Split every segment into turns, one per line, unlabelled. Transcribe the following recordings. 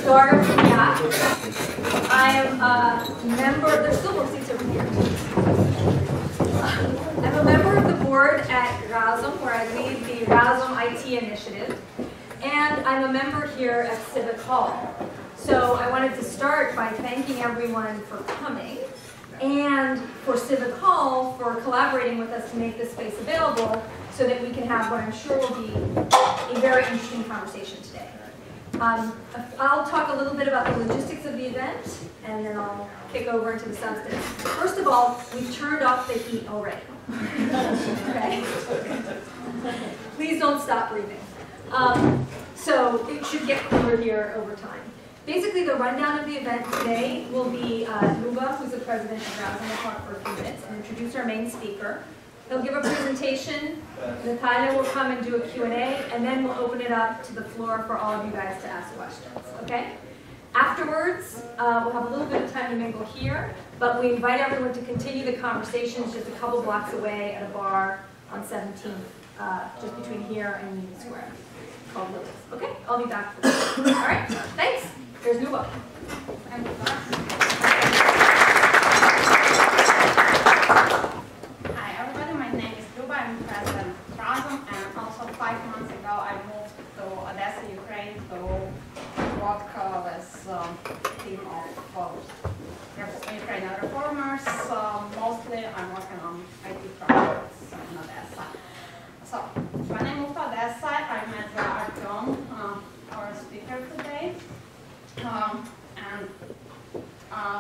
Dora, yeah. I am a member, there's still more seats over here. I'm a member of the board at Razum, where I lead the Razum IT initiative. And I'm a member here at Civic Hall. So I wanted to start by thanking everyone for coming and for Civic Hall for collaborating with us to make this space available so that we can have what I'm sure will be a very interesting conversation today. I'll talk a little bit about the logistics of the event, and then I'll kick over into the substance. First of all, we've turned off the heat already. Okay? Please don't stop breathing. So it should get cooler here over time. Basically, the rundown of the event today will be Luba, who's the president of Rouse, will talk for a few minutes and introduce our main speaker. He'll give a presentation, Natalia will come and do a Q&A, and then we'll open it up to the floor for all of you guys to ask questions, okay? Afterwards, we'll have a little bit of time to mingle here, but we invite everyone to continue the conversations just a couple blocks away at a bar on 17th, just between here and Union Square, called Lily's. Okay, I'll be back for this. All right, thanks. There's Luba.
Hi everybody, my name is Luba. I'm president of Razum, and also 5 months ago I moved to Odessa, Ukraine to work with a team of Ukrainian reformers. Mostly I'm working on IT projects in Odessa. So when I moved to Odessa, I met Artyom, our speaker today.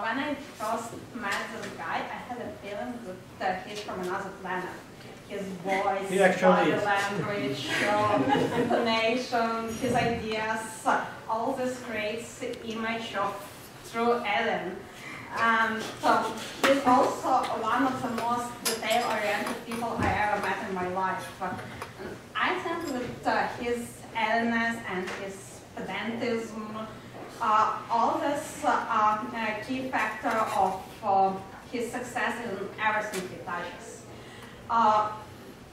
When I first met this guy, I had a feeling that he's from another planet. His voice, body language, intonation, his ideas, all this creates the image of true alien. So he's also one of the most detail-oriented people I ever met in my life. And I think that his alienness and his pedantism, all this key factor of his success in everything he touches.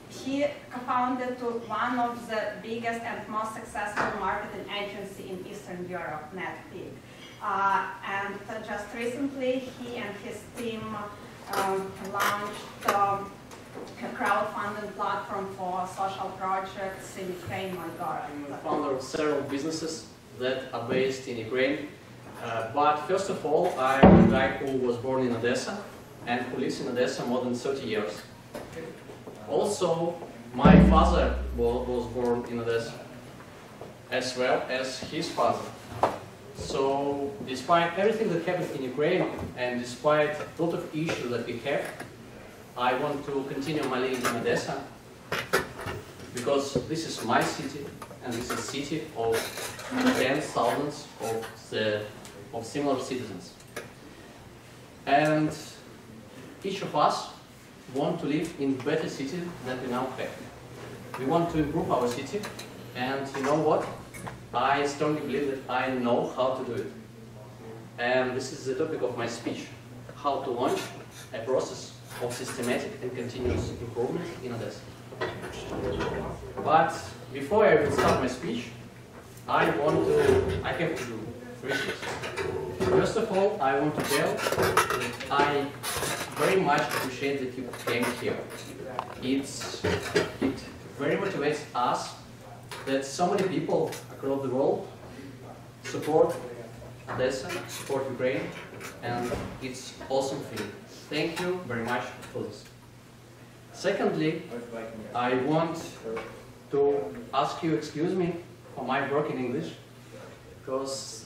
He co-founded one of the biggest and most successful marketing agency in Eastern Europe, NetPeak. And just recently, he and his team launched a crowdfunding platform for social projects in Ukraine, gorode.
I'm the founder of several businesses that are based in Ukraine. But first of all, I'm a guy who was born in Odessa and who lives in Odessa more than 30 years. Also, my father was born in Odessa, as well as his father. So, despite everything that happened in Ukraine, and despite a lot of issues that we have, I want to continue my living in Odessa, because this is my city, and this is a city of tens of thousands of similar citizens. And each of us want to live in a better city than we now have. We want to improve our city, and you know what? I strongly believe that I know how to do it. And this is the topic of my speech, how to launch a process of systematic and continuous improvement in Odessa. But before I will start my speech, I have to do 3 things. First of all, I want to tell that I very much appreciate that you came here. It very motivates us that so many people across the world support Odessa, support Ukraine, and it's awesome thing. Thank you very much for this. Secondly, I want to ask you, excuse me for my broken English, because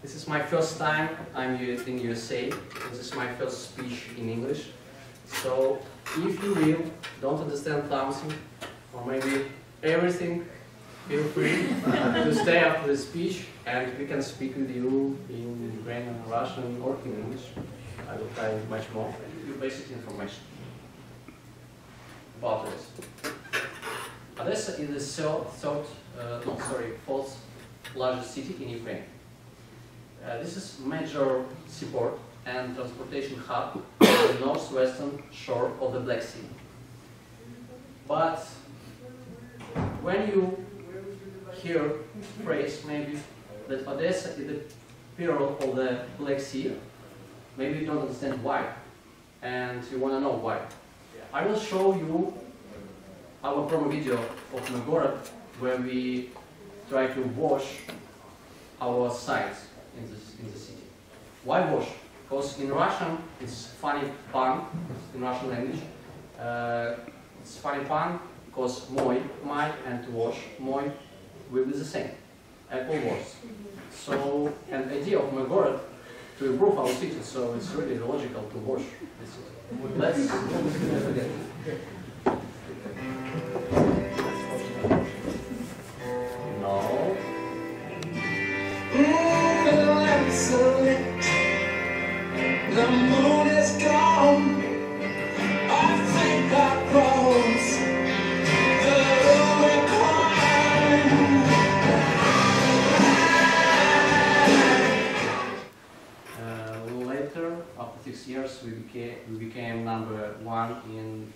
this is my first time I'm in USA. This is my first speech in English. So if you will don't understand something, or maybe everything, feel free to stay after the speech, and we can speak with you in Ukrainian, Russian, or in English. I will try much more. You basic information about this. Odessa is the fourth largest city in Ukraine. This is major seaport and transportation hub on the northwestern shore of the Black Sea. But when you hear phrase maybe that Odessa is the pearl of the Black Sea. Maybe you don't understand why, and you want to know why. I will show you our promo video of my город, where we try to wash our sites in the city. Why wash? Because in Russian it's funny pun, in Russian language. It's funny pun because мой, my, and wash, мой will be the same. Apple wash. So, an idea of my город to improve our city, so it's really logical to wash the city. Let's no.
The moon is gone. I think I crossed the Rubicon.
Later, after 6 years, we became #1 in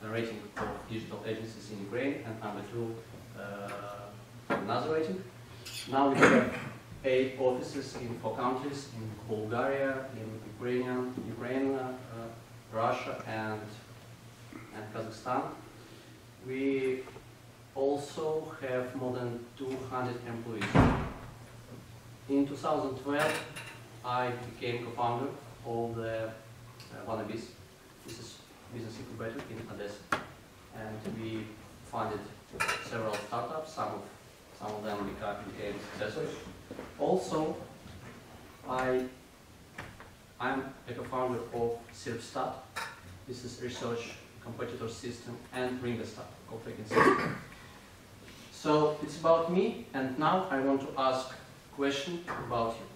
the rating of digital agencies in Ukraine, and #2 another rating. Now we have 8 offices in 4 countries: in Bulgaria, in Ukraine, Russia, and Kazakhstan. We also have more than 200 employees. In 2012, I became co-founder of the Lyuba. This is business incubator in Odessa, and we funded several startups. Some of them became successful. Also, I'm a co-founder of Sirpstat. This is research competitor system, and Ringastat, call-taking system. So it's about me, and now I want to ask a question about you.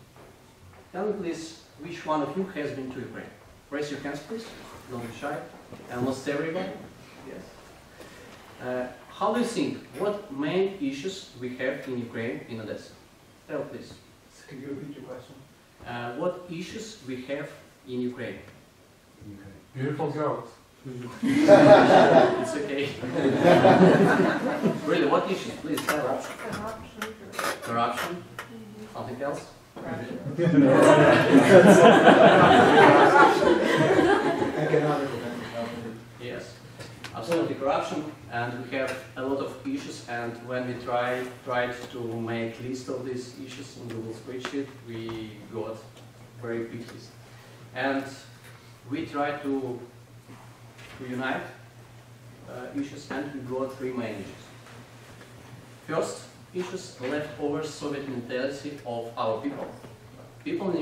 Tell me please, which one of you has been to Ukraine? Raise your hands please, don't be shy. Almost everybody? Yes. How do you think, what main issues we have in Ukraine, in Odessa? Tell please.
Can you repeat your question?
What issues we have in Ukraine?
Beautiful girls.
It's okay. Really, what issues? Please tell us. Corruption. Something else? Yes, absolutely corruption, and we have a lot of issues, and when we tried to make list of these issues in Google spreadsheet, we got very big list. And we tried to unite issues, and we got 3 main issues. First, issues leftover Soviet mentality of our people. People in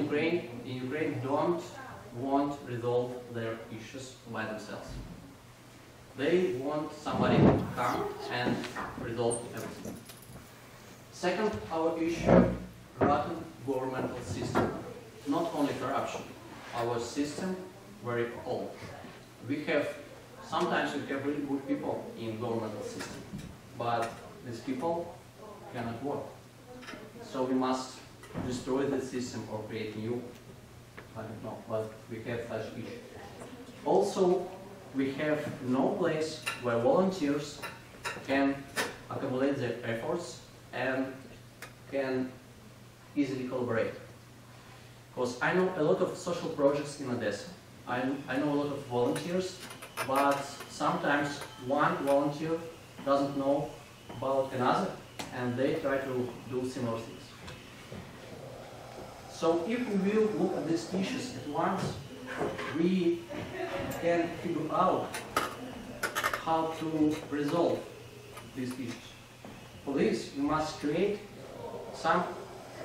Ukraine don't want to resolve their issues by themselves. They want somebody to come and resolve everything. Second, our issue, rotten governmental system. Not only corruption, our system very old. Sometimes we have really good people in governmental system, but these people cannot work. So we must destroy the system or create new. I don't know, but we have such issue. Also, we have no place where volunteers can accumulate their efforts and can easily collaborate. Because I know a lot of social projects in Odessa. I know a lot of volunteers, but sometimes one volunteer doesn't know about another, and they try to do similar things. So if we will look at these issues at once, we can figure out how to resolve these issues. For this, we must create some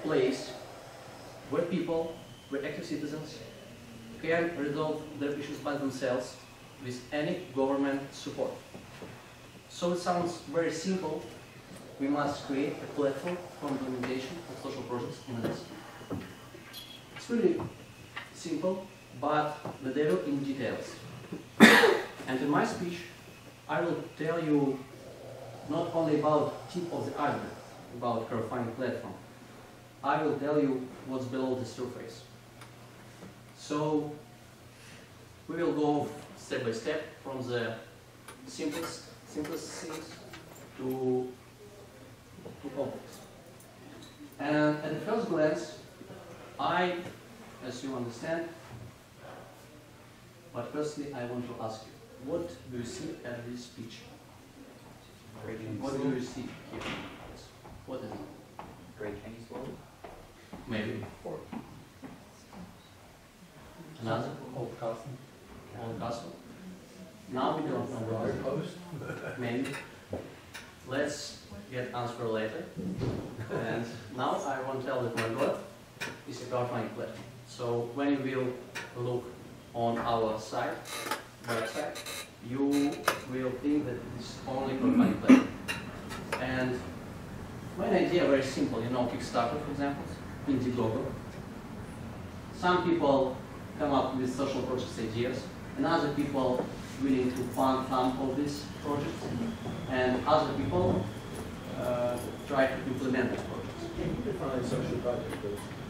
place where active citizens can resolve their issues by themselves with any government support. So it sounds very simple. We must create a platform for implementation of social projects in Odessa. It's really simple, but the devil in details. And in my speech, I will tell you not only about tip of the iceberg, about crowdfunding platform. I will tell you what's below the surface. So we will go step by step from the simplest things to complex. And at the first glance, as you understand, but firstly I want to ask you, what do you see at this picture? What do you see here? Yes. What is it?
Great Chinese logo.
Maybe. Another?
Old castle.
Old castle. Now we don't know what.
Post.
Maybe. Let's get answer later. And now I want to tell that my God is a crowdfunding platform. So when you will look on our website, you will think that it's only crowdfunding platform. And my idea very simple, you know, Kickstarter, for example, Indiegogo. Some people come up with social project ideas, and other people willing to fund some of these projects, and other people try to implement these projects.
Define social project.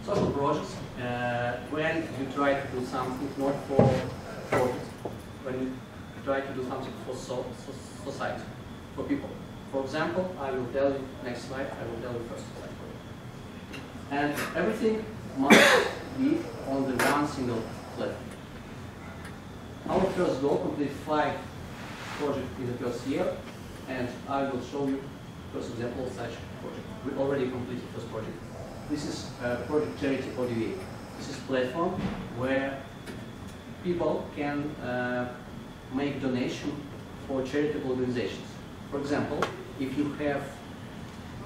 Social projects, when you try to do something not for profit, when you try to do something for society, for people. For example, I will tell you, next slide, I will tell you first slide. And everything must be on the one single platform. Our first goal, complete 5 projects in the first year, and I will show you first example of such project. We already completed first project. This is project Charity ODA. This is a platform where people can make donation for charitable organizations. For example, if you have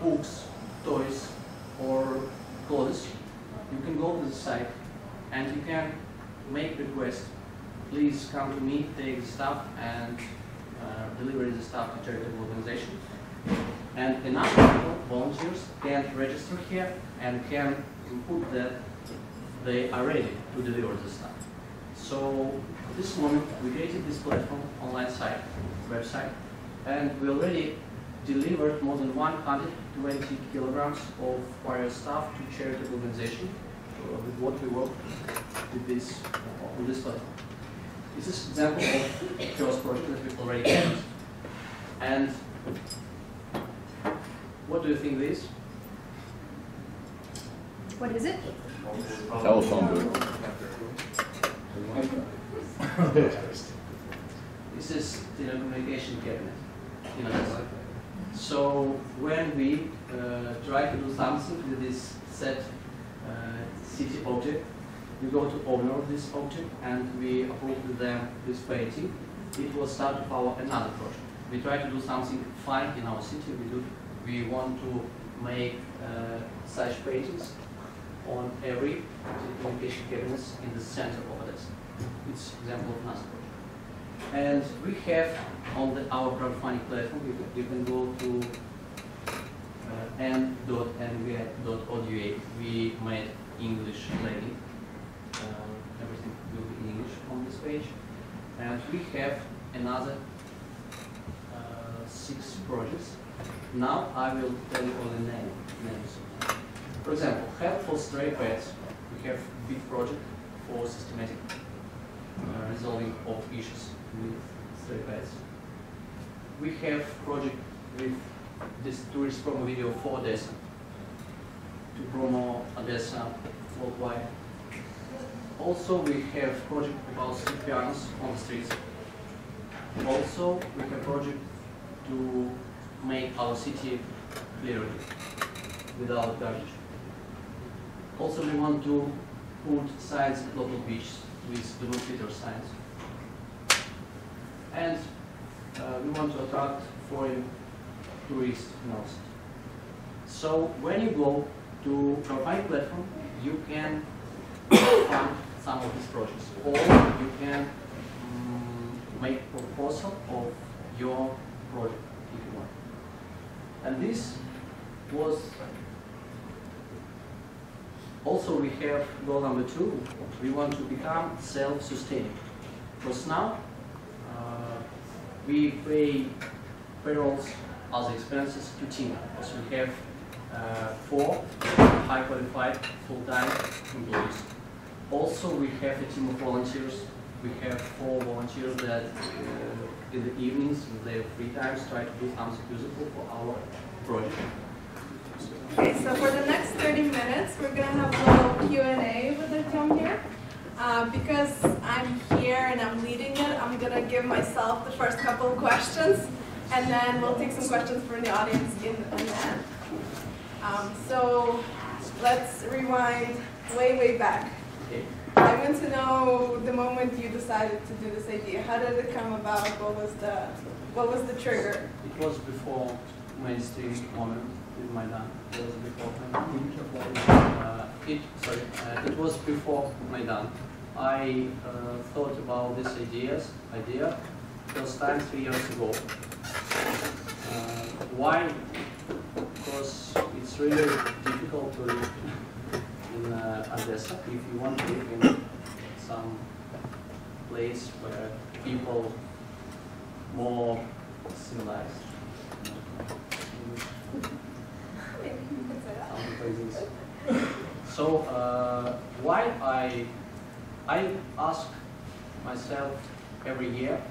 books, toys, or clothes, you can go to the site and you can make request. Please come to me, take the stuff, and deliver the stuff to charitable organizations. And enough people, volunteers, can register here and can input that they are ready to deliver the stuff. So at this moment, we created this platform, online site, website, and we already delivered more than 120 kilograms of various stuff to charitable organizations with what we work with this on this platform. This is an example of the first project that we've already finished. And what do you think this is?
What is it?
Telephone booth.
This is telecommunication cabinet in Odessa. So when we try to do something with this set city object, we go to owner of this object and we approve with them this painting. It was start of our another project. We try to do something fine in our city. We want to make such paintings on every telecommunication cabinet in the center of Odessa. It's an example of another project. And we have on our crowdfunding platform, you can go to n.nv.oda. We made English landing. Everything will be in English on this page. And we have another 6 projects. Now I will tell you all the names. For example, help for stray pets. We have a big project for systematic resolving of issues with stray pets. We have project with this tourist promo video for Odessa to promote Odessa worldwide. Also, we have project about street pianos on the streets. Also, we have project to make our city clearer without garbage. Also, we want to put signs at local beaches with do not litter signs. And we want to attract foreign tourists most. So when you go to crowdfunding platform, you can fund some of these projects, or you can make a proposal of your project if you want. And this was also, we have goal number 2. We want to become self-sustaining. Because now we pay payrolls as expenses to team. Because we have 4 high qualified full-time employees. Also, we have a team of volunteers. We have 4 volunteers that in the evenings, in their free times, try to do something useful for our project.
Okay, so for the next 30 minutes, we're going to have a little Q&A with the team here. Because I'm here and I'm leading it, I'm going to give myself the first couple of questions, and then we'll take some questions from the audience in the end. So let's rewind way back. I want to know the moment you decided to do this idea. How did it come about? What was the trigger?
It was before mainstream moment with Maidan. It was before Maidan. It was before Maidan. I thought about this idea first time 3 years ago. Why? Because it's really difficult to live in Odessa if you want to live in some place where people more civilized. So why I ask myself every year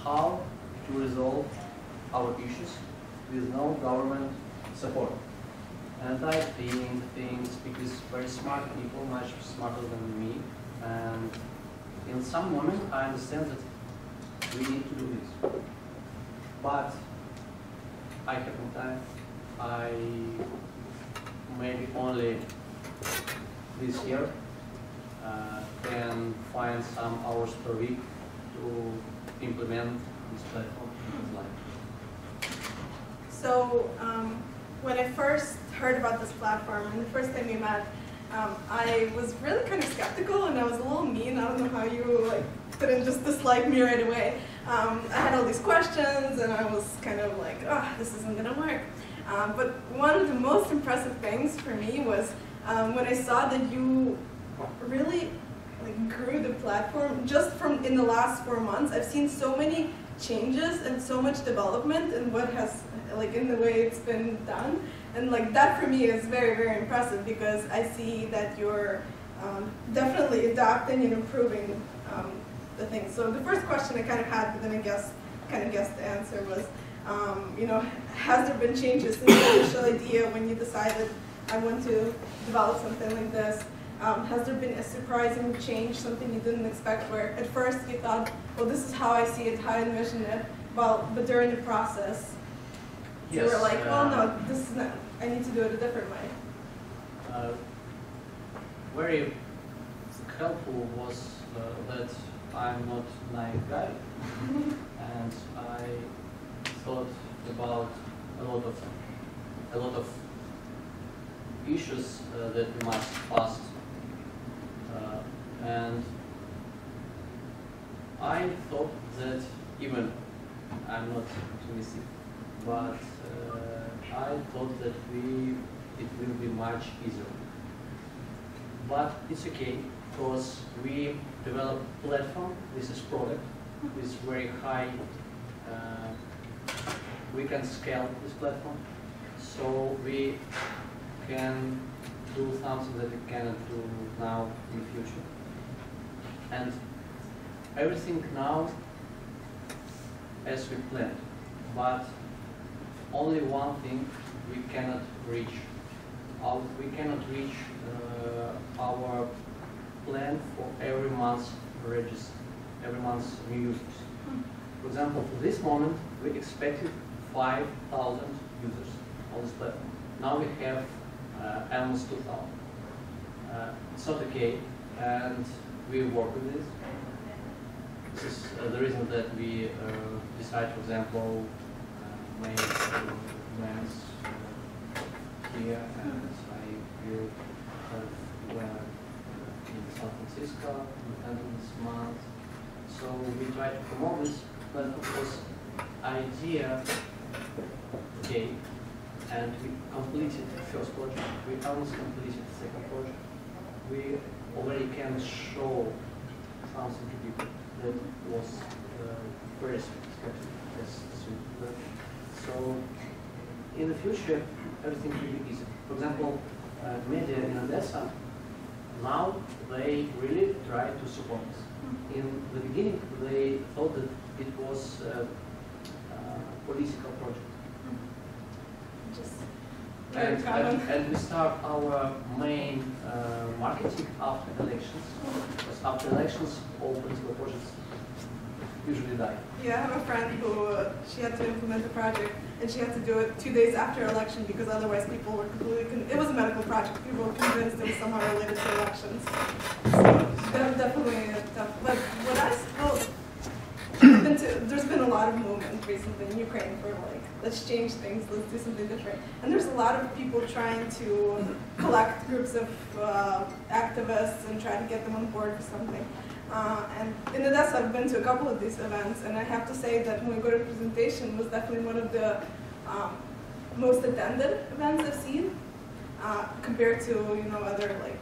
how to resolve our issues with no government support. And I think things because very smart people, much smarter than me, and in some moment I understand that we need to do this. But I have no time. I maybe only this year can find some hours per week to implement this platform in his life.
So when I first heard about this platform and the first time we met, I was really kind of skeptical and I was a little mean. I don't know how you didn't just dislike me right away. I had all these questions and I was kind of like, oh, this isn't gonna work. But one of the most impressive things for me was when I saw that you really grew the platform just from in the last 4 months. I've seen so many changes and so much development in what has in the way it's been done, and that for me is very impressive because I see that you're definitely adapting and improving the things. So the first question I kind of had, but then I guessed the answer was, has there been changes since the initial idea when you decided I want to develop something like this? Has there been a surprising change, something you didn't expect, where at first you thought, well, this is how I see it, how I envision it, but during the process, you were like, well, no, this is not, I need to do it a different way.
Very helpful was that I'm not a naive guy, and I thought about a lot of issues that we must pass, and I thought that even I'm not optimistic, but I thought that it will be much easier. But it's okay because we develop platform. This is product with very high. We can scale this platform, so we can do something that we cannot do now in the future. And everything now as we planned, but only one thing we cannot reach. We cannot reach our plan for every month register, every month new users. For example, for this moment, we expected 5,000 users on this platform. Now we have almost 2,000. It's not okay, and we work with this. This is the reason that we decide, for example, make events here, and I will have one in San Francisco this month. So we try to promote this, but of course, idea, okay, and we completed the first project. We almost completed the second project. We already can show something to people that was very skeptical. So in the future, everything will be easy. For example, media in Odessa, now they really try to support us. In the beginning, they thought that it was a political project.
very common.
And we start our main marketing after elections. Because after elections, all political projects usually die.
Yeah, I have a friend who she had to implement the project, and she had to do it 2 days after election because otherwise people were completely. It was a medical project. People were convinced it was somehow related to elections. So definitely tough. But what I there's been a lot of movement recently in Ukraine for like, let's change things, let's do something different. And there's a lot of people trying to collect groups of activists and try to get them on board for something. And in Odessa, I've been to a couple of these events, and I have to say that my go-to presentation was definitely one of the most attended events I've seen, compared to other like,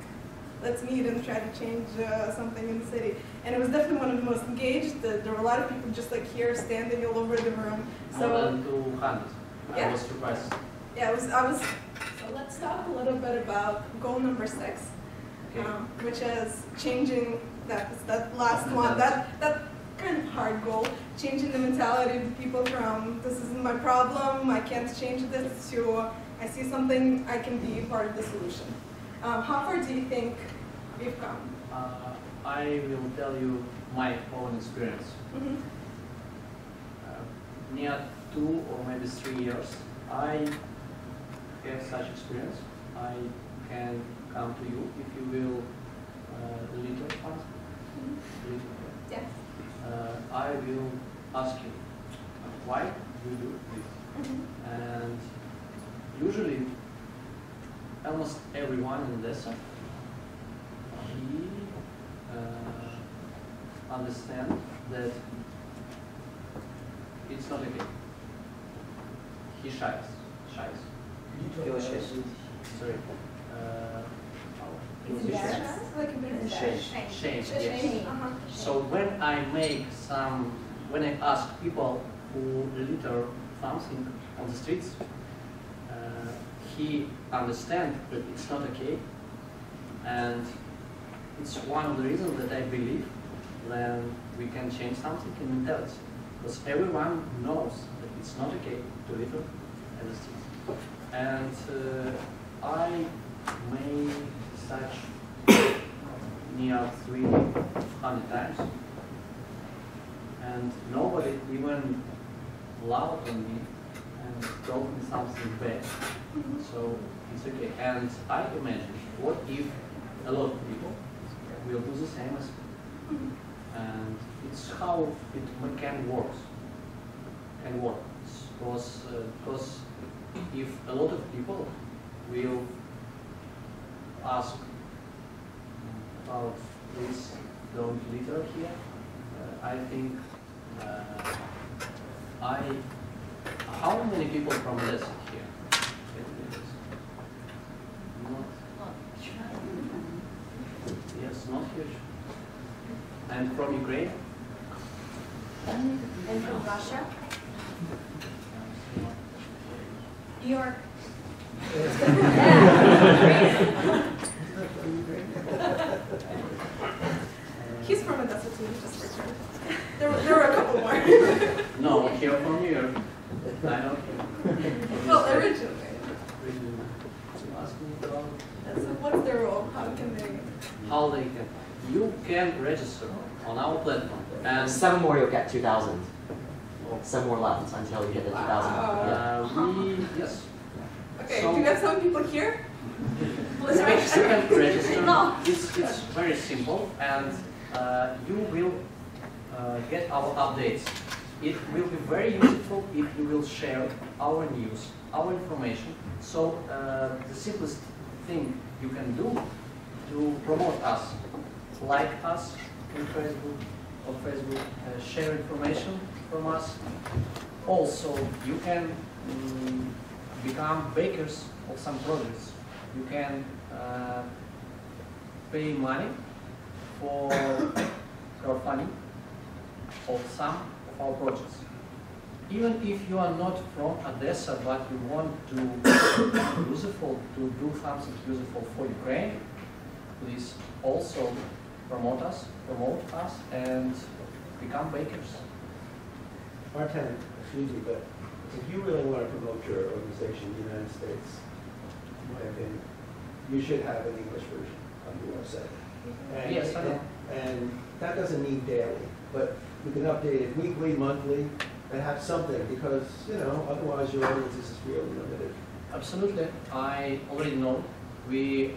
let's meet and try to change something in the city. And it was definitely one of the most engaged. There were a lot of people just like here, standing all over the room. So
more than 200.
Yeah.
I was surprised.
yeah, I was. So let's talk a little bit about goal number 6, which is changing that last one, that kind of hard goal, changing the mentality of the people from this isn't my problem, I can't change this, to I see something, I can be part of the solution. How far do you think we've come?
I will tell you my own experience.
Mm-hmm.
Near 2 or maybe 3 years, I have such experience. I can come to you if you will little fund.
Yeah.
I will ask you why you do this.
Mm-hmm.
And usually, almost everyone in Odessa, he understand that it's not okay. He shies.
Feel ashamed.
Sorry.
Like a bit of
Shame. Yes.
Uh-huh.
So when I ask people who litter something on the streets, he understands that it's not okay, and it's one of the reasons that I believe that we can change something in mentality, because everyone knows that it's not okay to litter on the streets, and I made such near 300 times, and nobody even laughed on me and told me something bad. So it's okay. And I imagine, what if a lot of people will do the same as me? And it's how it can work. Because if a lot of people will ask about this, don't litter here, I think how many people from Odessa here? Yes, not huge. And from Ukraine?
And from Russia? New York.
He's from Odessa too, just for sure. There were a couple more.
No, here from New York. I don't.
Well, originally.
Ask me about
So what's their role? How can they?
how they can. You can register on our platform, and
7 more, you'll get 2,000. 7 more left until you get the 2,000.
yes.
Okay,
So-
do you have some people here? Let's
You
make
can
sure.
register.
No.
It's very simple, and you will get our updates. It will be very useful if you will share our news, our information. So the simplest thing you can do to promote us, like us in Facebook, share information from us. Also, you can become bakers of some projects. You can pay money for crowdfunding of some of our projects. Even if you are not from Odessa, but you want to do something useful for Ukraine, please also promote us, and become bakers.
Martin, excuse me, but if you really want to promote your organization in the United States,
in my opinion. You should have an English version on your website. And,
Yes, I know.
and that doesn't need daily, but you can update it weekly, monthly, and have something, because, you know, otherwise your audience is really limited.
Absolutely. I already know. We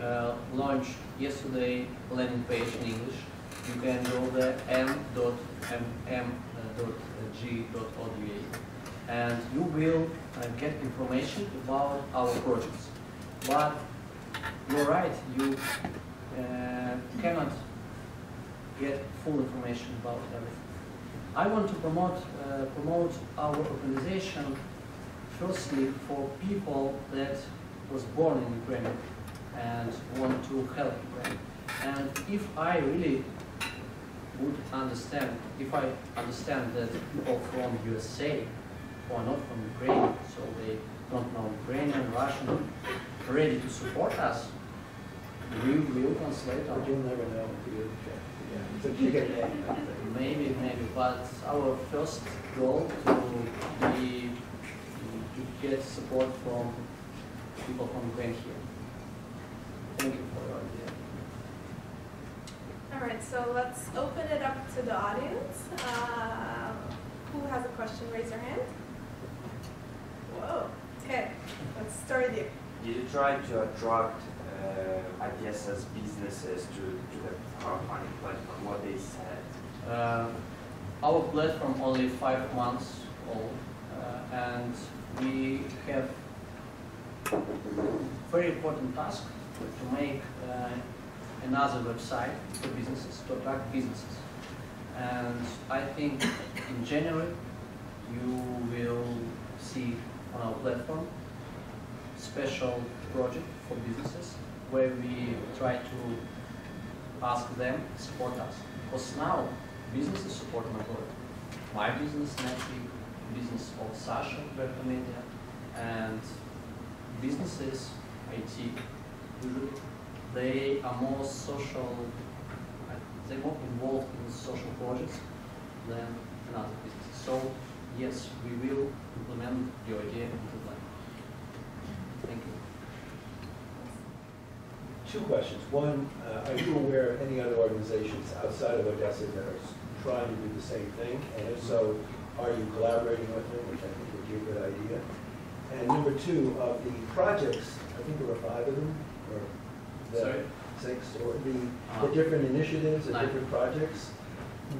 launched yesterday landing page in English. You can go there m.g.oda and you will get information about our projects. But you're right, you cannot get full information about everything. I want to promote our organization firstly for people that was born in Ukraine and want to help Ukraine. And if I really would understand, if I understand that people from USA who are not from Ukraine, so they don't know Ukrainian, Russian, ready to support us, we will translate our.
But you'll never know until you check. Yeah, it's a chicken and egg kind of thing.
Maybe, but our first goal to get support from people from Ukraine here. Thank you for your idea.
All right, so let's open it up to the audience. Who has a question? Raise your hand. Whoa. Okay, let's start with you.
Did you try to attract Odessa's businesses to the crowdfunding platform? What they said?
Our platform only 5 months old, and we have very important task to make another website for businesses, to attract businesses. And I think in January you will see on our platform special project for businesses where we try to ask them to support us. Because now businesses support my product. My business, Netflix, business of Sasha, Vertical Media, and businesses, IT, usually, they are more social, they're more involved in social projects than another businesses. So, yes, we will implement your idea into that. Thank you.
2 questions. One, are you aware of any other organizations outside of Odessa that are trying to do the same thing? And if so, are you collaborating with them, which I think would be a good idea? And number 2, of the projects, I think there were 5 of them, or
Sorry?
6, or the different initiatives and
9.
different projects,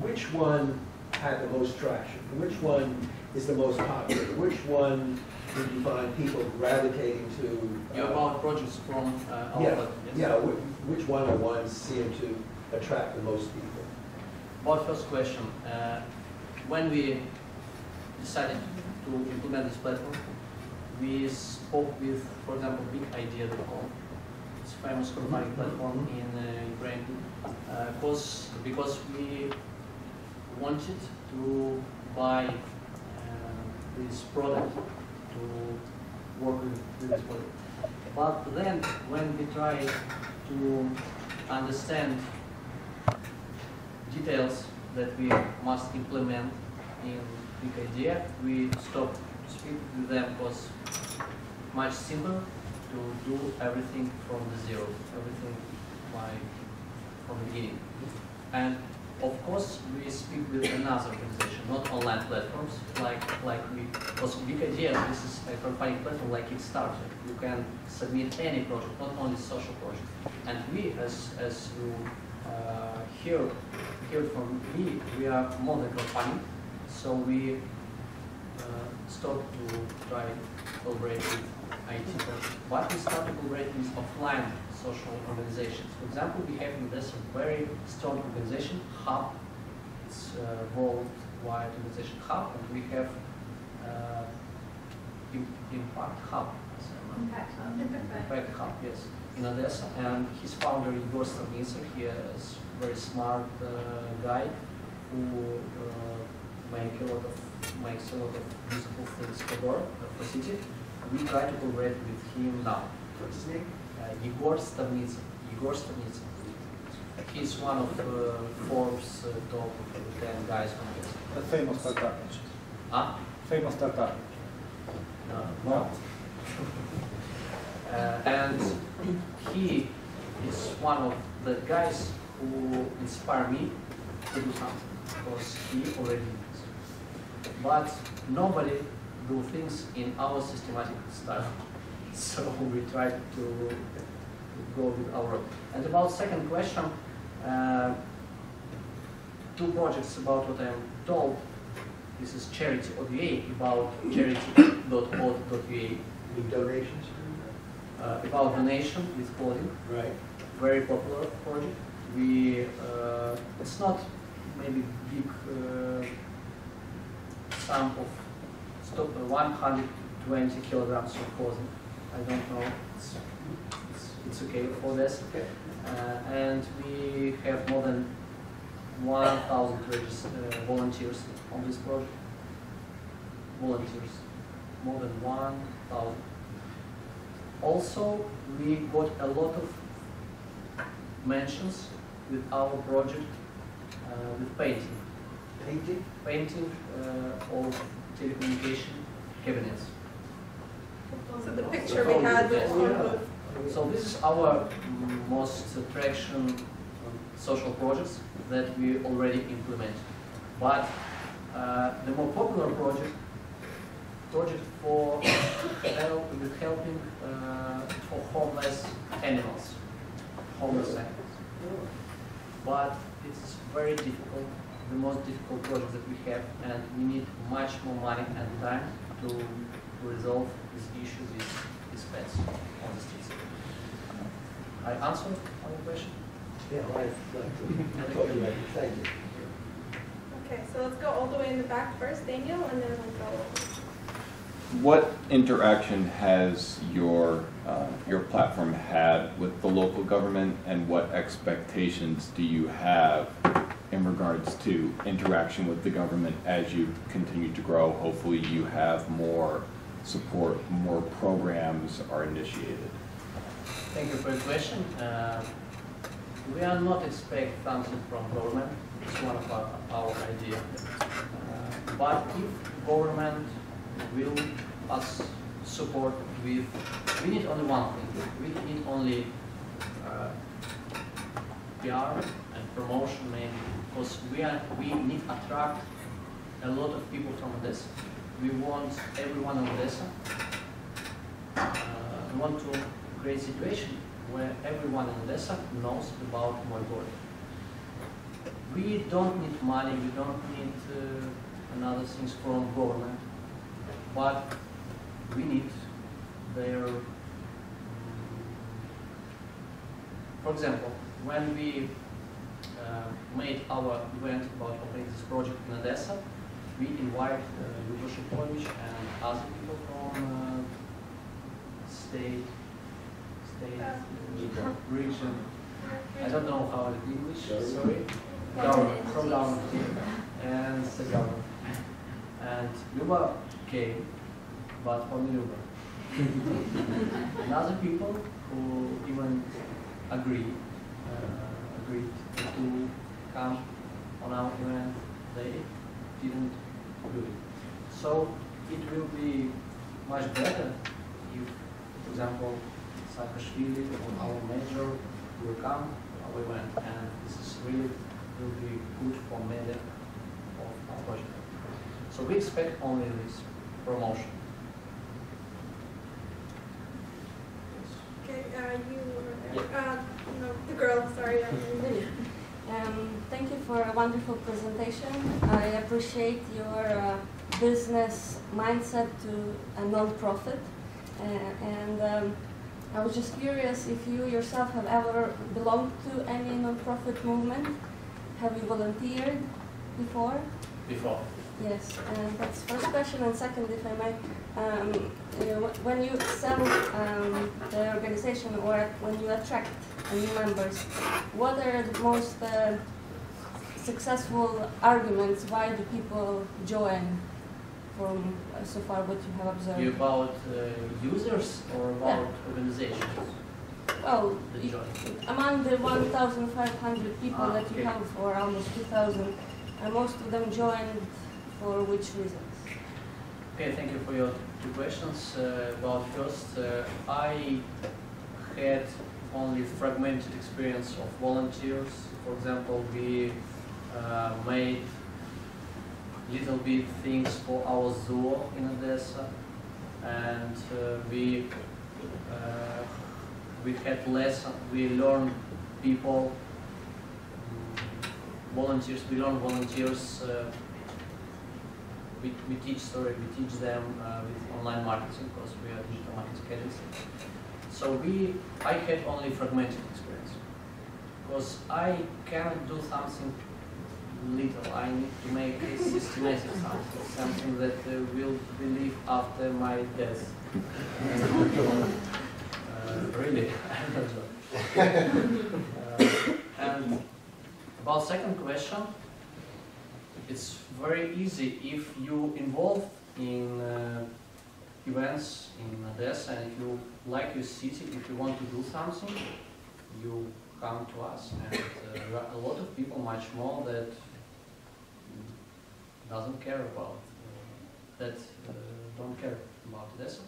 which one had the most traction? Which one is the most popular? Which one did you find people gravitating to?
You're about projects from our
Yeah,
platform, yes?
yeah. Which one or ones seem to attract the most people?
About first question, when we decided to implement this platform, we spoke with, for example, bigidea.com. It's a famous crowdfunding platform in Ukraine, because we wanted to buy this product, to work with this product. But then, when we tried to understand details that we must implement in Big Idea, we stopped to speak with them because much simpler to do everything from the zero, everything from the beginning. And of course, we speak with another organization, not online platforms, like we, because Big Idea, this is a crowdfunding platform like Kickstarter. You can submit any project, not only social project. And we, as you hear from me, we are more than crowdfunding, so we stopped to try to collaborate with IT projects. But we started collaborating with offline social organizations. For example, we have in Odessa a very strong organization, Hub. It's a worldwide organization, Hub, and we have Impact Hub. Impact Hub, yes, in Odessa. And his founder, York Civic, he is a very smart guy who makes a lot of useful things for the city. We try to collaborate with him now.
What's his name?
York Civic. He's one of Forbes top 10 guys from this.
A famous startup.
Huh?
Famous startup.
No. And he is one of the guys who inspire me to do something, because he already did it. But nobody do things in our systematic style. So we try to go with our road. And about second question, two projects about what I'm told. This is charity.ua, about charity.org.ua.
With donations?
About donation with clothing.
Right.
Very popular project. We, it's not maybe big sum of 120 kilograms of clothing. I don't know. It's okay for this.
Okay.
And we have more than 1,000 volunteers on this project. Volunteers, more than 1,000. Also, we got a lot of mentions with our project with painting.
Painting?
Painting of telecommunication cabinets.
So the picture we had was one of
So this is our most attraction social projects that we already implement. But the more popular project for helping for homeless animals. But it's very difficult, the most difficult project that we have, and we need much more money and time to resolve this issue, these pets on the streets. I answered on your question?
Yeah, right. Thank you.
Okay, so let's go all the way in the back first, Daniel, and then we'll go.
What interaction has your platform had with the local government, and what expectations do you have in regards to interaction with the government as you continue to grow? Hopefully you have more support, more programs are initiated.
Thank you for your question. We are not expect something from government. It's one of our idea. But if government will us support with, we need only one thing. We need only PR and promotion maybe, because we need to attract a lot of people from Odessa. We want everyone in Odessa. We want to create a situation where everyone in Odessa knows about my goroде. We don't need money, we don't need another things from government, but we need their, for example, when we made our event about operating this project in Odessa, we invite Lyuba, Shipovich and other people from state, region. I don't know how it in English, sorry. Government, from government, and the government. And Lyuba came, but only Lyuba. And other people who even agreed to come on our event, they didn't do it. So it will be much better if, for example, Saakashvili or our major will come to our event, and this is really will be good for many of our project. So we expect only this promotion.
Okay, you were there. No, the girl, sorry.
Thank you for a wonderful presentation. I appreciate your business mindset to a non-profit. And I was just curious if you yourself have ever belonged to any non-profit movement. Have you volunteered before?
Before.
Yes, and that's the first question. And second, if I may, when you sell the organization or when you attract new members, what are the most successful arguments? Why do people join from so far what you have observed?
About users or about organizations?
Well, among the 1,500 people that you
okay.
have, or almost 2,000, most of them joined for which reasons?
Okay, thank you for your two questions. Well, first, I had only fragmented experience of volunteers. For example, we made little bit things for our zoo in Odessa, and we had lessons. We learned people, volunteers. We learn volunteers. We teach them with online marketing because we are digital marketing agency. So I had only fragmented experience because I cannot do something little. I need to make a systematic something that will believe after my death. Really, I'm not joking. And about second question, it's very easy if you involved in events in Odessa, and if you like your city, if you want to do something, you come to us. And there are a lot of people, much more, that doesn't care about don't care about Odessa.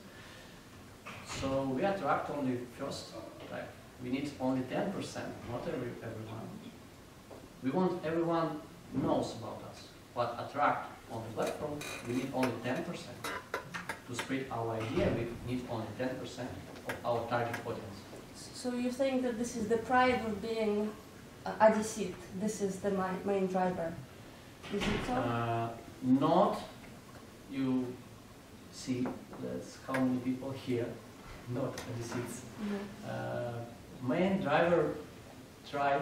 So we attract only first type. We need only 10%, not everyone. We want everyone knows about us, but attract on the platform, we need only 10%. To spread our idea, we need only 10% of our target audience.
So you think that this is the pride of being Odessit, this is the main driver? Is it so?
Not, you see, that's how many people here, not Odessits. Main driver try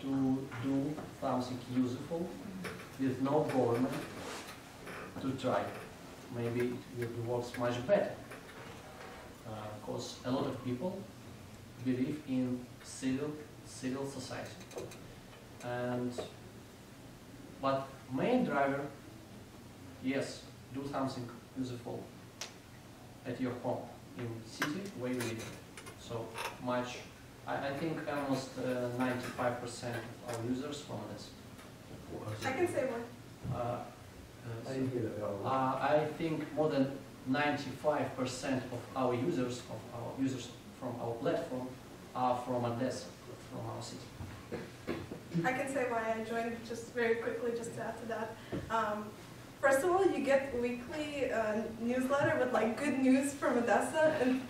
to do something useful with no government to try. Maybe it works much better. Because a lot of people believe in civil society. But main driver, yes, do something useful at your home, in city where you live. So much, I think almost 95% of our users from Odessa.
I can say one.
I think more than 95% of our users from our platform are from Odessa, from our city.
I can say why I joined just very quickly, just to add to that. First of all, you get weekly newsletter with like good news from Odessa, and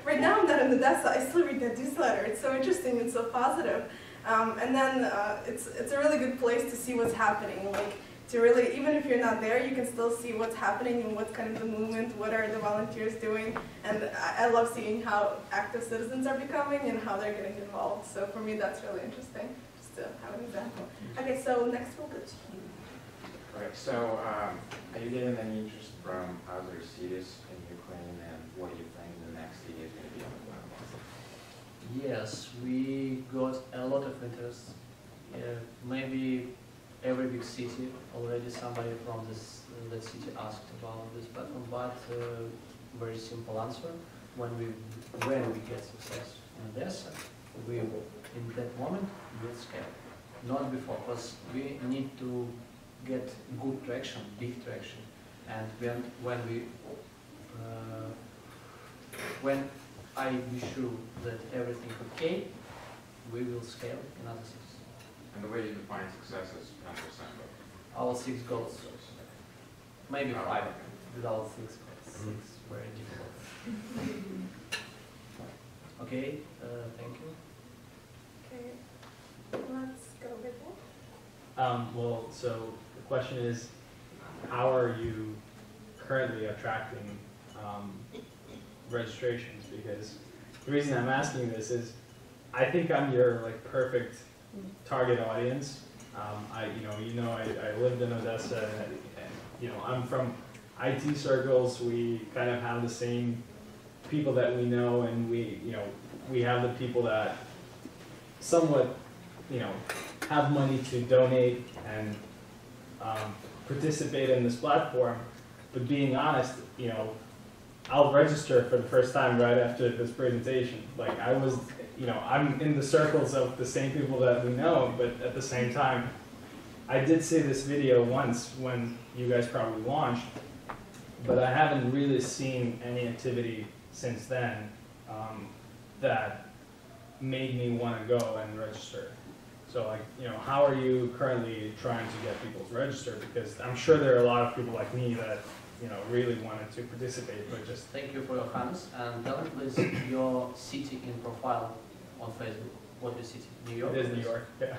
right now I'm not in Odessa, I still read that newsletter. It's so interesting and so positive. And then it's a really good place to see what's happening. Like, to really, even if you're not there, you can still see what's happening and what's kind of the movement, what are the volunteers doing. And I love seeing how active citizens are becoming and how they're getting involved. So for me, that's really interesting, just to have an example. Okay, so next we'll go to you.
Right, so are you getting any interest from other cities in Ukraine, and what do you think the next city is going to be on the platform?
Yes, we got a lot of interest. Maybe every big city already somebody from that city asked about this platform, but very simple answer. When we get success in Odessa, we will, in that moment, will scale. Not before, because we need to get good traction, big traction, and when I be sure that everything okay, we will scale in other cities.
And the way you define success is 10%.
Our 6 goals. Maybe 5 without 6 goals. 6 very difficult. Okay, thank you.
Okay, let's go with that.
Well, so the question is, how are you currently attracting registrations? Because the reason I'm asking this is, I think I'm your perfect target audience. I lived in Odessa, and I'm from IT circles. We kind of have the same people that we know, and we have the people that somewhat have money to donate and participate in this platform. But being honest, I'll register for the first time right after this presentation. Like I'm in the circles of the same people that we know, but at the same time, I did see this video once when you guys probably launched, but I haven't really seen any activity since then that made me want to go and register. So, like, you know, how are you currently trying to get people to register? Because I'm sure there are a lot of people like me that, you know, really wanted to participate, but just...
Thank you for your comments, and tell me please your city in profile on Facebook. What is city? New York?
It is New York, yeah.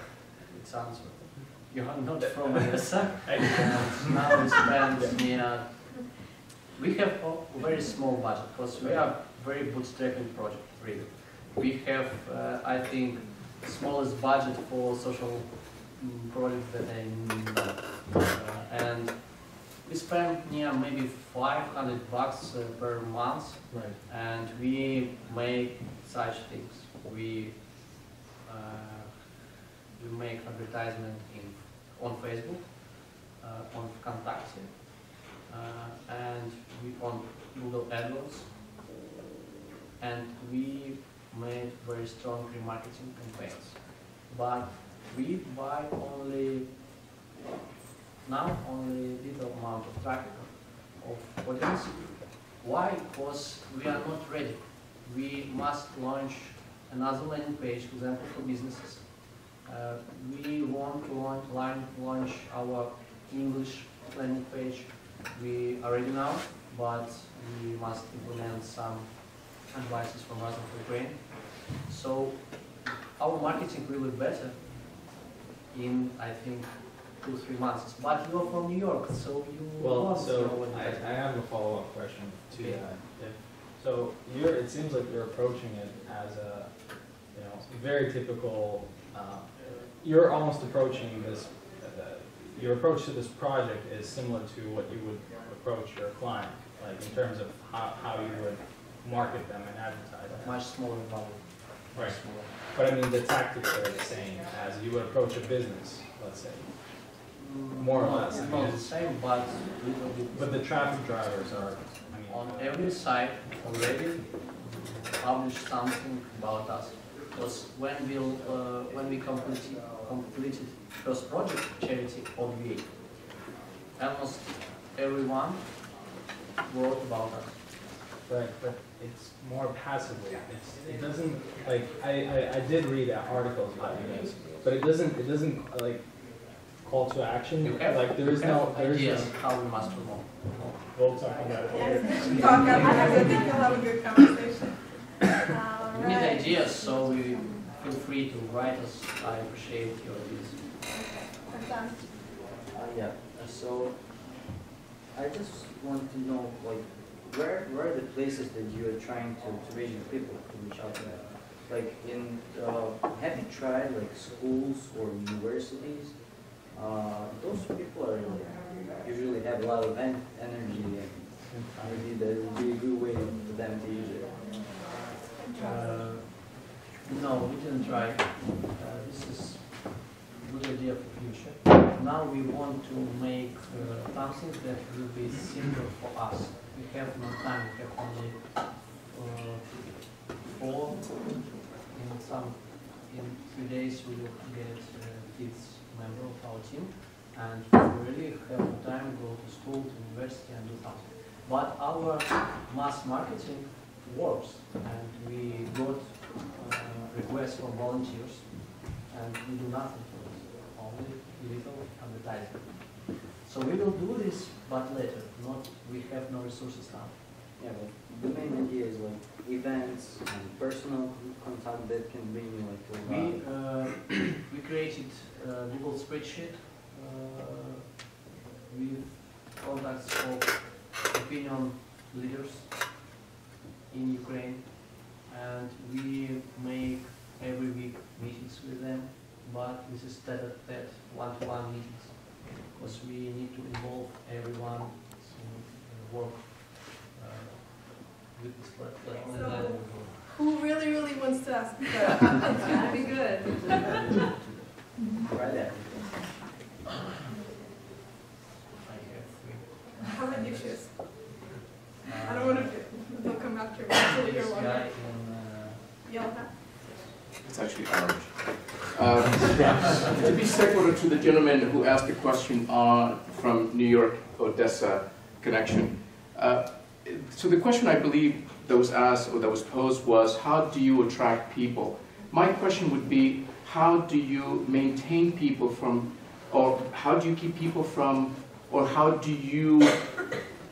It sounds... You are not from Odessa, and now we spend near... We have a very small budget, because we are very bootstrapping project, really. We have, I think, smallest budget for social projects that I know. And we spend near maybe $500 per month,
right.
And we make such things. We make advertisement on Facebook, on Contact, and we on Google AdWords, and we made very strong remarketing campaigns. But we buy only little amount of traffic of audience. Why? Because we are not ready. We must launch another landing page, for example, for businesses. We want to launch our English landing page. We are ready now, but we must implement some advices from us in Ukraine. So our marketing will be better in, I think, 2-3 months. But you're from New York, so you
I have a follow-up question to that. So it seems like you're approaching it as a, you know, very typical. You're almost approaching this. Your approach to this project is similar to what you would approach your client, like in terms of how you would market them and advertise them.
Much smaller volume.
Right. But I mean, the tactics are the same as you would approach a business, let's say. More or less.
Not the same, but a little bit.
But the traffic drivers are, I mean,
on every site already publish something about us. Because when we completed first project, charity OVA, almost everyone wrote about us.
Right, but it's more passively. It doesn't, like, I did read articles about you guys, but it doesn't like call to action. Like there is no
ideas how we must promote.
We'll talk about it.
Yes, talk after. I think you'll have a good conversation.
We need ideas, so we feel free to write us. I appreciate your ideas.
Okay.
Yeah. So I just want to know, like, where are the places that you are trying to reach the people to reach out to them? Like, have you tried like schools or universities? Those people are usually have a lot of energy, and maybe that would be a good way for them to use it.
No, we didn't try. This is a good idea for future. Now we want to make something that will be simple for us. We have no time. We have only 4. In 3 days we will get 5th member of our team, and we really have time to go to school, to university, and do something. But our mass marketing works, and we got requests from volunteers, and we do nothing for this, only little advertising. So we will do this, but later. We have no resources now.
Yeah, but the main idea is like events and personal contact that can bring you like to
we created a Google spreadsheet with contacts of opinion leaders in Ukraine, and we make every week meetings with them, but this is tete-a-tete, one-to-one meetings, because we need to involve everyone in work with this platform.
So, who really wants to ask a question? It's going to be good.
Try that.
How about you choose? I don't want to. They'll come after me. Actually, you're one. Yellow hat.
It's actually orange. To be sequitur to the gentleman who asked the question from New York, Odessa connection, So the question I believe that was asked or that was posed was, how do you attract people? My question would be, how do you maintain people from, or how do you keep people from, or how do you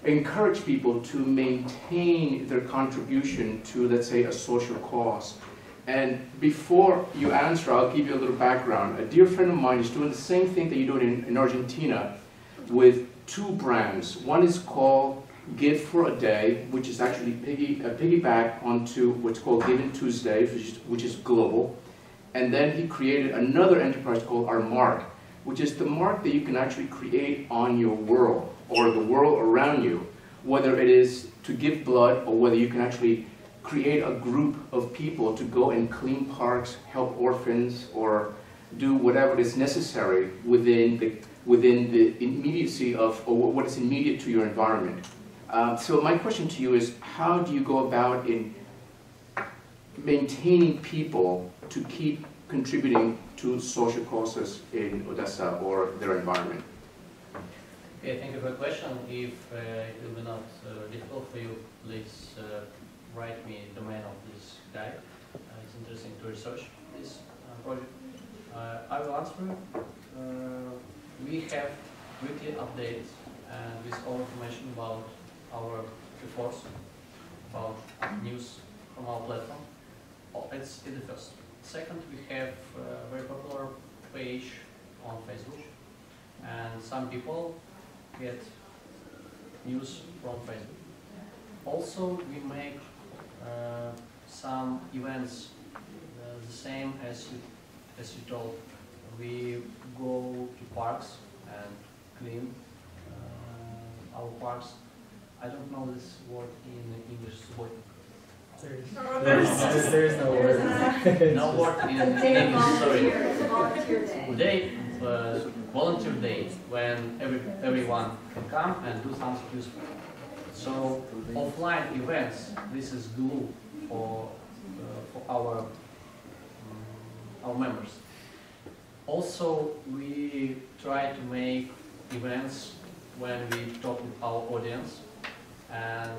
encourage people to maintain their contribution to, let's say, a social cause? And before you answer, I'll give you a little background. A dear friend of mine is doing the same thing that you're doing in Argentina with two brands. One is called Give for a Day, which is actually piggyback onto what's called Giving Tuesday, which is global. And then he created another enterprise called Our Mark, which is the mark that you can actually create on your world or the world around you, whether it is to give blood or whether you can actually create a group of people to go and clean parks, help orphans, or do whatever is necessary within the immediacy of, or what is immediate to your environment. So my question to you is, how do you go about in maintaining people to keep contributing to social causes in Odessa or their environment?
Okay, thank you for the question. If it will be not difficult for you, please write me the domain of this guy. It's interesting to research this project. I will answer. We have weekly updates and with all information about our efforts, about news from our platform. It's the first. Second, we have a very popular page on Facebook, and some people get news from Facebook. Also, we make some events the same as you told. We go to parks and clean our parks. I don't know this word in English.
There is no word.
No word in English. Sorry. Day, volunteer day, when everyone can come and do something useful. So offline events, this is glue for our members. Also, we try to make events when we talk with our audience, and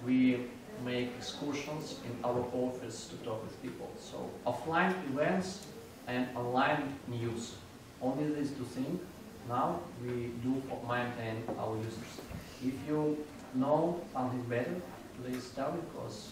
we make excursions in our office to talk with people. So offline events and online news. Only these two things now we do for maintain our users. If you know something better, please tell me, because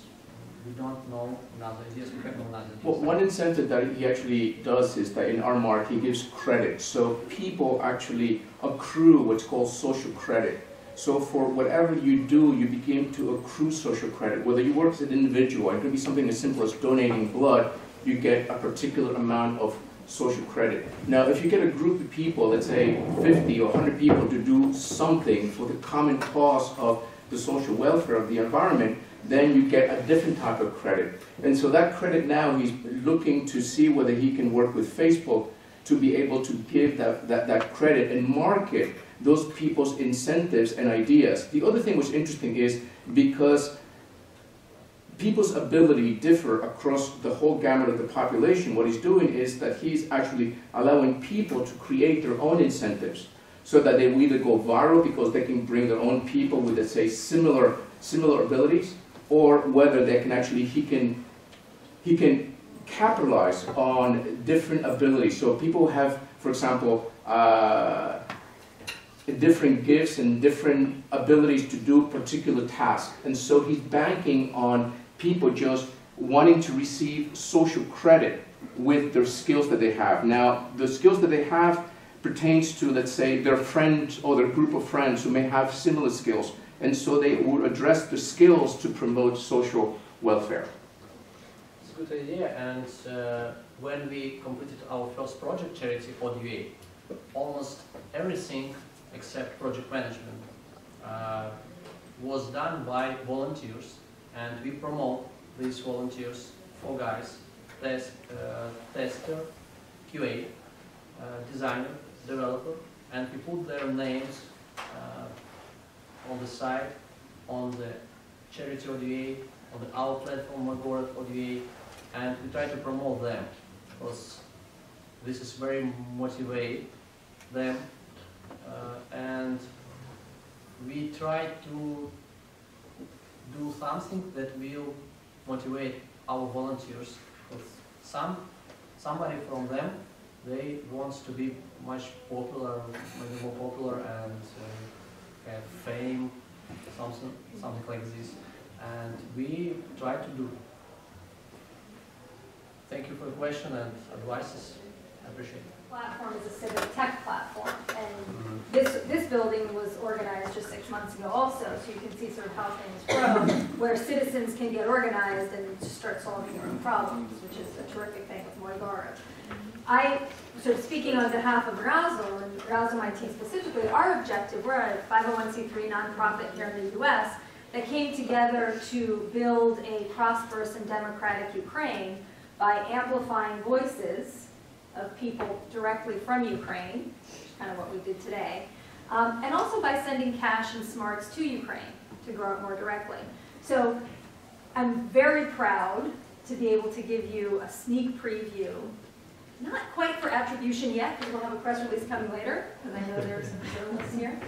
we don't know another ideas. We have no another ideas.
Well, one incentive that he actually does is that in Our Mark he gives credit. So people actually accrue what's called social credit. So for whatever you do, you begin to accrue social credit. Whether you work as an individual, it could be something as simple as donating blood, you get a particular amount of social credit. Now, if you get a group of people, let's say 50 or 100 people, to do something for the common cause of the social welfare of the environment, then you get a different type of credit. And so that credit now, he's looking to see whether he can work with Facebook to be able to give that credit and market those people's incentives and ideas. The other thing which is interesting is because people's ability differ across the whole gamut of the population, what he's doing is that he's actually allowing people to create their own incentives so that they will either go viral because they can bring their own people with, let's say, similar abilities, or whether they can actually, he can capitalize on different abilities. So people have, for example, different gifts and different abilities to do particular tasks. And so he's banking on people just wanting to receive social credit with their skills that they have. Now, the skills that they have pertains to, let's say, their friends or their group of friends who may have similar skills. And so they would address the skills to promote social welfare.
It's a good idea. And when we completed our first project, Charity ODA, almost everything except project management was done by volunteers, and we promote these volunteers, 4 guys, tester, QA, designer, developer, and we put their names on the site, on the Charity ODA, on our platform, goroде ODA, and we try to promote them, because this is very motivate them. And we try to do something that will motivate our volunteers. Because somebody from them, they wants to be much popular, maybe more popular, and have fame, something like this. And we try to do. Thank you for the question and advices. I appreciate it.
Platform is a civic tech platform, and this building was organized just 6 months ago also, so you can see sort of how things grow, where citizens can get organized and just start solving their own problems, which is a terrific thing with Moigara. So speaking on behalf of Razum, and Razum IT specifically, our objective, we're a 501c3 nonprofit here in the US that came together to build a prosperous and democratic Ukraine by amplifying voices of people directly from Ukraine, which is kind of what we did today, and also by sending cash and smarts to Ukraine to grow it more directly. So I'm very proud to be able to give you a sneak preview, not quite for attribution yet, because we'll have a press release coming later, because I know there's some journalists here,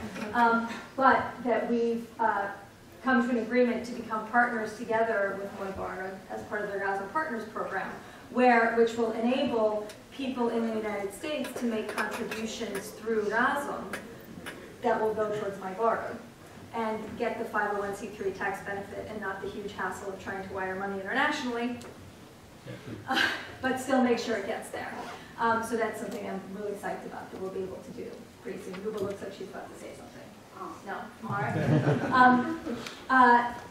but that we've come to an agreement to become partners together with Moigara as part of the Razum Partners Program, which will enable people in the United States to make contributions through Razum that will go towards Moigara and get the 501c3 tax benefit and not the huge hassle of trying to wire money internationally, but still make sure it gets there. So that's something I'm really psyched about that we'll be able to do pretty soon. Luba looks like she's about to say something. No? All right.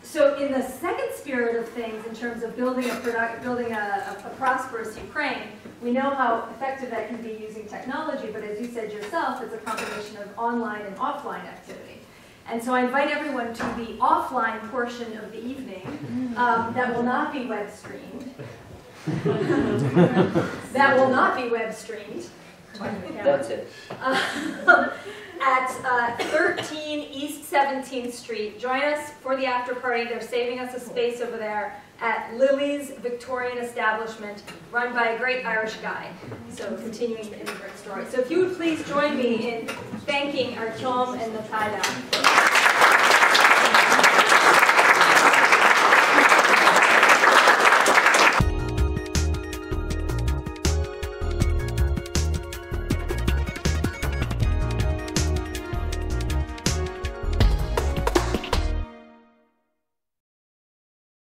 So in the second spirit of things, in terms of building a prosperous Ukraine, we know how effective that can be using technology, but as you said yourself, it's a combination of online and offline activity. And so I invite everyone to the offline portion of the evening that will not be web streamed. That will not be web streamed.
That's it.
At 13 East 17th Street. Join us for the after party. They're saving us a space over there at Lily's Victorian Establishment, run by a great Irish guy. So continuing the immigrant story. So if you would please join me in thanking our Tom and Natalia.